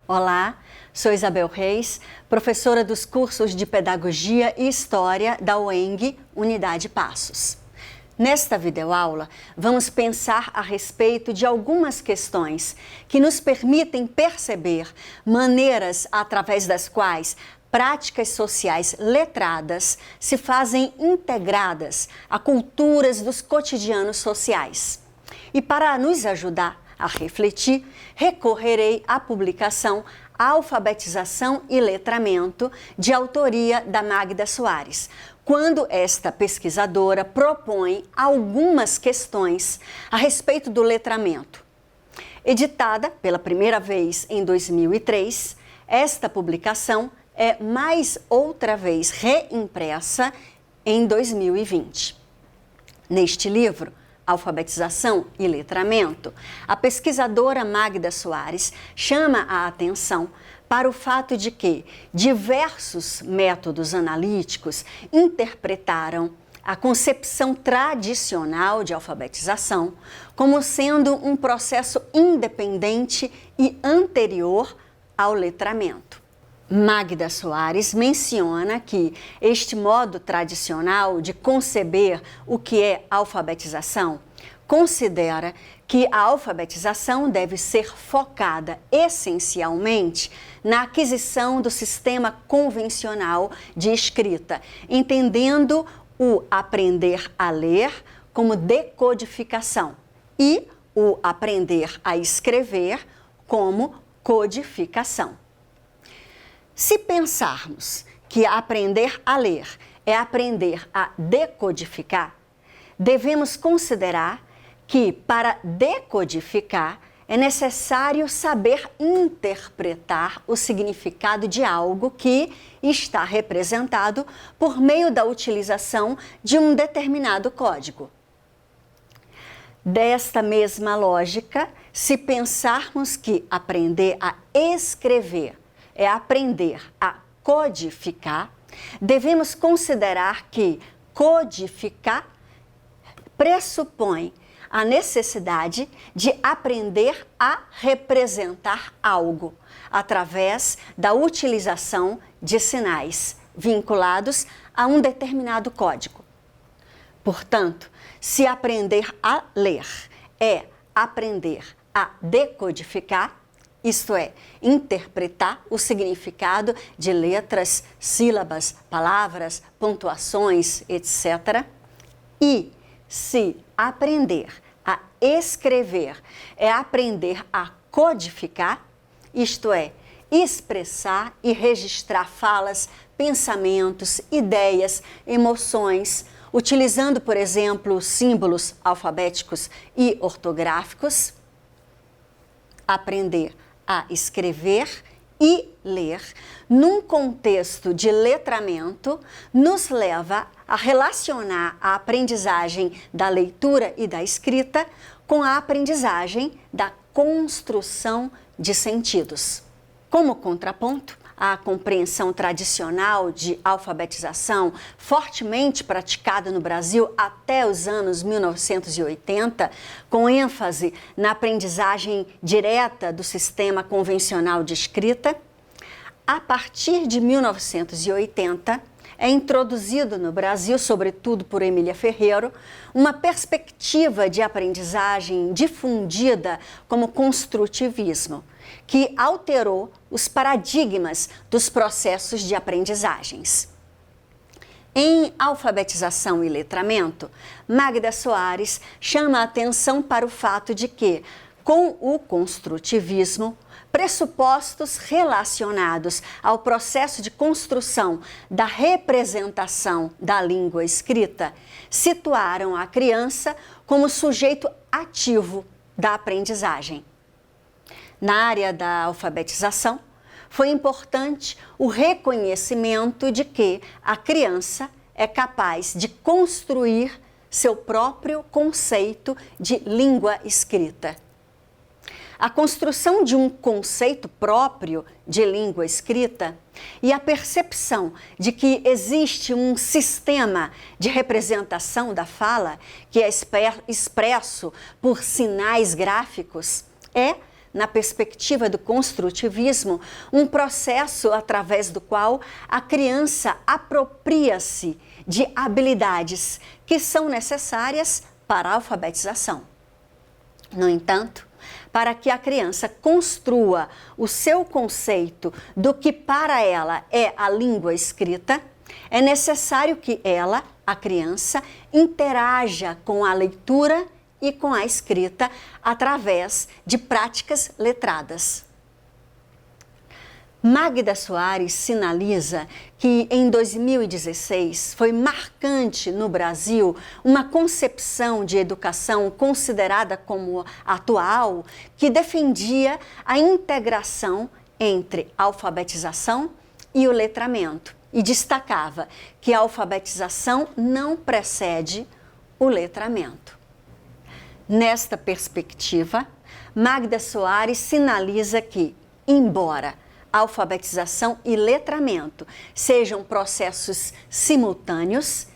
Olá, sou Isabel Reis, professora dos cursos de Pedagogia e História da UENG, Unidade Passos. Nesta videoaula, vamos pensar a respeito de algumas questões que nos permitem perceber maneiras através das quais práticas sociais letradas se fazem integradas a culturas dos cotidianos sociais. E para nos ajudar a refletir, recorrerei à publicação Alfabetização e Letramento, de autoria da Magda Soares, quando esta pesquisadora propõe algumas questões a respeito do letramento. Editada pela primeira vez em 2003, esta publicação é mais outra vez reimpressa em 2020. Neste livro, Alfabetização e Letramento, a pesquisadora Magda Soares chama a atenção para o fato de que diversos métodos analíticos interpretaram a concepção tradicional de alfabetização como sendo um processo independente e anterior ao letramento. Magda Soares menciona que este modo tradicional de conceber o que é alfabetização considera que a alfabetização deve ser focada essencialmente na aquisição do sistema convencional de escrita, entendendo o aprender a ler como decodificação e o aprender a escrever como codificação. Se pensarmos que aprender a ler é aprender a decodificar, devemos considerar que, para decodificar, é necessário saber interpretar o significado de algo que está representado por meio da utilização de um determinado código. Desta mesma lógica, se pensarmos que aprender a escrever é aprender a codificar, devemos considerar que codificar pressupõe a necessidade de aprender a representar algo através da utilização de sinais vinculados a um determinado código. Portanto, se aprender a ler é aprender a decodificar, isto é, interpretar o significado de letras, sílabas, palavras, pontuações, etc. E se aprender a escrever é aprender a codificar, isto é, expressar e registrar falas, pensamentos, ideias, emoções, utilizando, por exemplo, símbolos alfabéticos e ortográficos, aprender a escrever e ler, num contexto de letramento, nos leva a relacionar a aprendizagem da leitura e da escrita com a aprendizagem da construção de sentidos. Como contraponto, a compreensão tradicional de alfabetização, fortemente praticada no Brasil até os anos 1980, com ênfase na aprendizagem direta do sistema convencional de escrita, a partir de 1980, é introduzido no Brasil, sobretudo por Emília Ferreiro, uma perspectiva de aprendizagem difundida como construtivismo, que alterou os paradigmas dos processos de aprendizagens. Em Alfabetização e Letramento, Magda Soares chama a atenção para o fato de que, com o construtivismo, pressupostos relacionados ao processo de construção da representação da língua escrita situaram a criança como sujeito ativo da aprendizagem. Na área da alfabetização, foi importante o reconhecimento de que a criança é capaz de construir seu próprio conceito de língua escrita. A construção de um conceito próprio de língua escrita e a percepção de que existe um sistema de representação da fala que é expresso por sinais gráficos é na perspectiva do construtivismo, um processo através do qual a criança apropria-se de habilidades que são necessárias para a alfabetização. No entanto, para que a criança construa o seu conceito do que para ela é a língua escrita, é necessário que ela, a criança, interaja com a leitura e com a escrita através de práticas letradas. Magda Soares sinaliza que em 2016 foi marcante no Brasil uma concepção de educação considerada como atual que defendia a integração entre a alfabetização e o letramento e destacava que a alfabetização não precede o letramento. Nesta perspectiva, Magda Soares sinaliza que, embora alfabetização e letramento sejam processos simultâneos,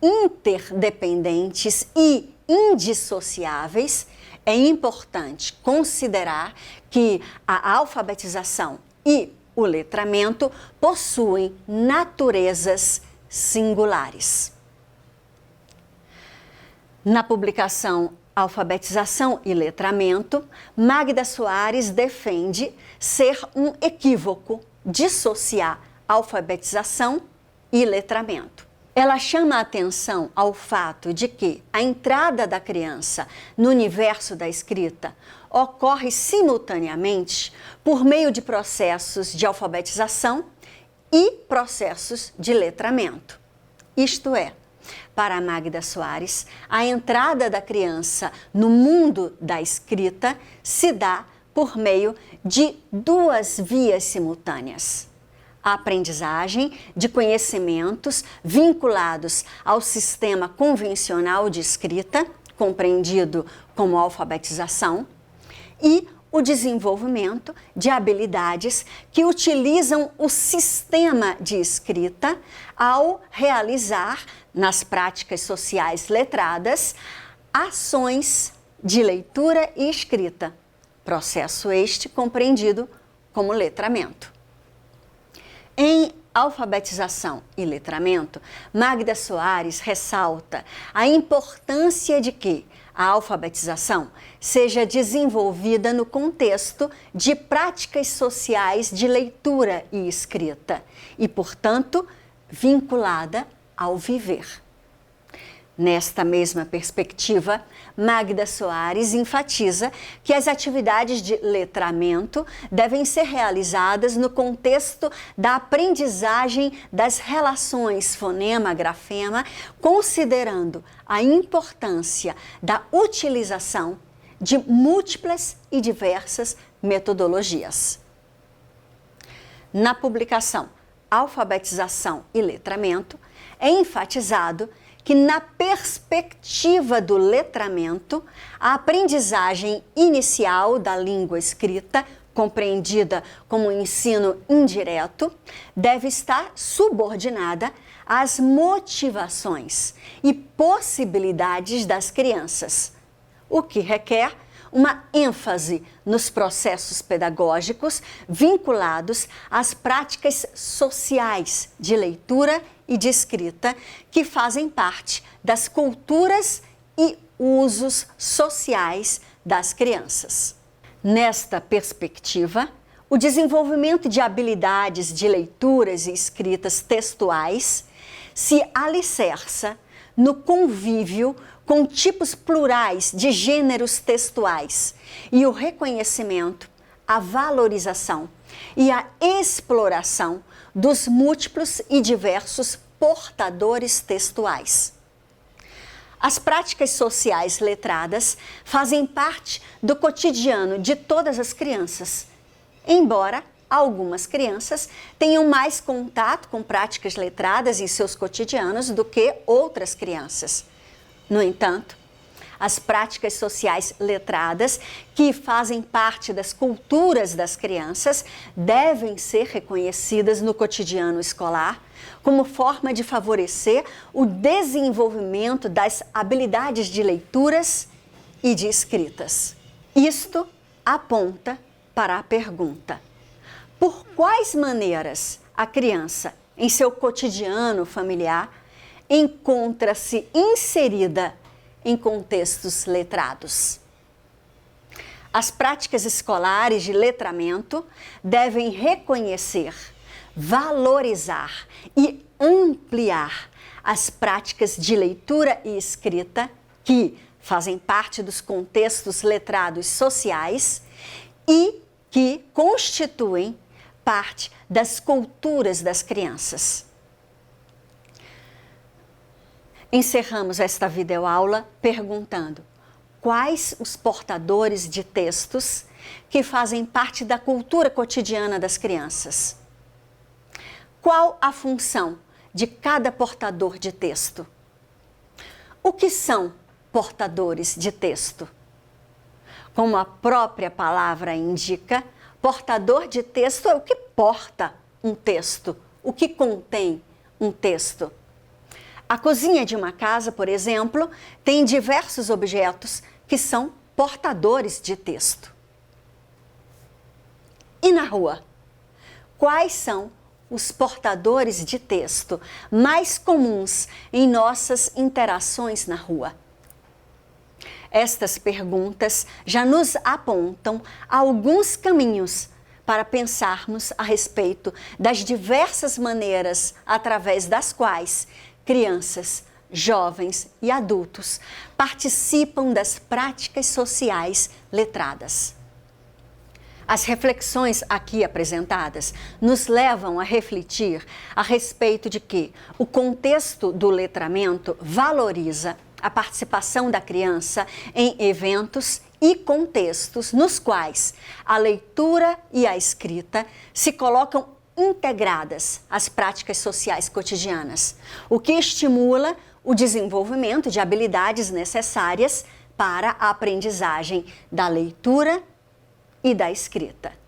interdependentes e indissociáveis, é importante considerar que a alfabetização e o letramento possuem naturezas singulares. Na publicação Alfabetização e Letramento, Magda Soares defende ser um equívoco dissociar alfabetização e letramento. Ela chama a atenção ao fato de que a entrada da criança no universo da escrita ocorre simultaneamente por meio de processos de alfabetização e processos de letramento. Isto é, para Magda Soares, a entrada da criança no mundo da escrita se dá por meio de duas vias simultâneas: a aprendizagem de conhecimentos vinculados ao sistema convencional de escrita, compreendido como alfabetização, e o desenvolvimento de habilidades que utilizam o sistema de escrita ao realizar, nas práticas sociais letradas, ações de leitura e escrita, processo este compreendido como letramento. Em Alfabetização e Letramento, Magda Soares ressalta a importância de que a alfabetização seja desenvolvida no contexto de práticas sociais de leitura e escrita e, portanto, vinculada ao viver. Nesta mesma perspectiva, Magda Soares enfatiza que as atividades de letramento devem ser realizadas no contexto da aprendizagem das relações fonema-grafema, considerando a importância da utilização de múltiplas e diversas metodologias. Na publicação Alfabetização e Letramento, é enfatizado que, na perspectiva do letramento, a aprendizagem inicial da língua escrita, compreendida como ensino indireto, deve estar subordinada às motivações e possibilidades das crianças, o que requer uma ênfase nos processos pedagógicos vinculados às práticas sociais de leitura e de escrita que fazem parte das culturas e usos sociais das crianças. Nesta perspectiva, o desenvolvimento de habilidades de leituras e escritas textuais se alicerça no convívio com tipos plurais de gêneros textuais e o reconhecimento, a valorização e a exploração dos múltiplos e diversos portadores textuais. As práticas sociais letradas fazem parte do cotidiano de todas as crianças, embora algumas crianças tenham mais contato com práticas letradas em seus cotidianos do que outras crianças. No entanto, as práticas sociais letradas, que fazem parte das culturas das crianças, devem ser reconhecidas no cotidiano escolar como forma de favorecer o desenvolvimento das habilidades de leituras e de escritas. Isto aponta para a pergunta: por quais maneiras a criança, em seu cotidiano familiar, encontra-se inserida em contextos letrados? As práticas escolares de letramento devem reconhecer, valorizar e ampliar as práticas de leitura e escrita que fazem parte dos contextos letrados sociais e que constituem parte das culturas das crianças. Encerramos esta videoaula perguntando: quais os portadores de textos que fazem parte da cultura cotidiana das crianças? Qual a função de cada portador de texto? O que são portadores de texto? Como a própria palavra indica, portador de texto é o que porta um texto, o que contém um texto. A cozinha de uma casa, por exemplo, tem diversos objetos que são portadores de texto. E na rua? Quais são os portadores de texto mais comuns em nossas interações na rua? Estas perguntas já nos apontam alguns caminhos para pensarmos a respeito das diversas maneiras através das quais crianças, jovens e adultos participam das práticas sociais letradas. As reflexões aqui apresentadas nos levam a refletir a respeito de que o contexto do letramento valoriza a participação da criança em eventos e contextos nos quais a leitura e a escrita se colocam integradas às práticas sociais cotidianas, o que estimula o desenvolvimento de habilidades necessárias para a aprendizagem da leitura e da escrita.